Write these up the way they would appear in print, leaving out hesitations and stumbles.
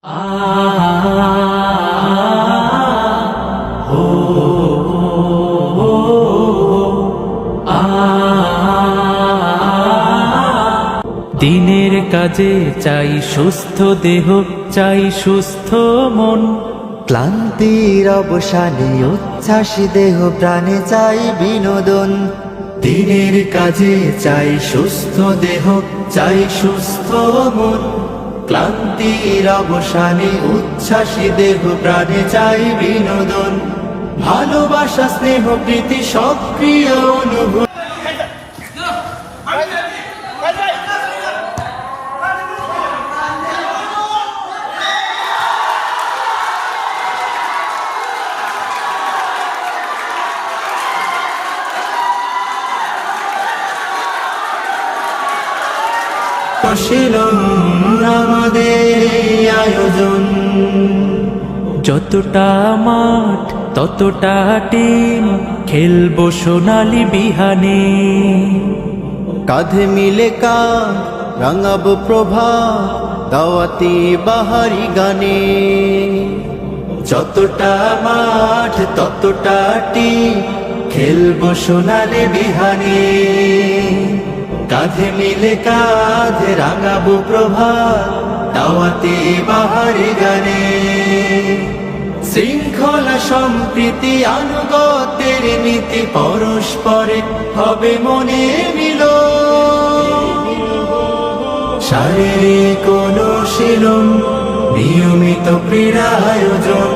দিনের কাজে চাই সুস্থ দেহ, চাই সুস্থ মন। ক্লান্তির অবসানে উচ্ছ্বাসী দেহ প্রাণে চাই বিনোদন। দিনের কাজে চাই সুস্থ দেহ, চাই সুস্থ মন। ক্লান্তির অবসানে উচ্ছ্বাসী দেহ প্রাণে চাই বিনোদন। ভালোবাসা, স্নেহ, প্রীতি, সক্রিয় অনুভূতি। আমাদের আয়োজন, যতটা মাঠ ততটা টিম, খেলবো সোনালি বিহানে। কাঁধে মিলে কাঁধ রাঙাবো প্রভাত, দাওয়াতি বাহারি গানে। যতটা মাঠ ততটা টিম, খেলবো সোনালি বিহানে। কাঁধে মিলে কাঁধ রাঙাবো প্রভাত, দাওয়াতে বাহারি গানে। শৃঙ্খলা, সম্প্রীতি, আনুগত্যের নীতি, পরস্পরে হবে মনে মিল। শারীরিক অনুশীলন, নিয়মিত ক্রীড়া আয়োজন।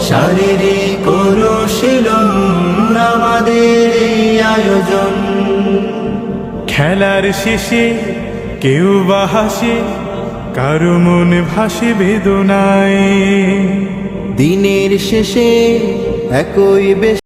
শারীরিক অনুশীলন আমাদের এই আয়োজন। খেলার শেষে কেউ বা হাসে, কারো মন ভাসে বেদনায়। দিনের শেষে একই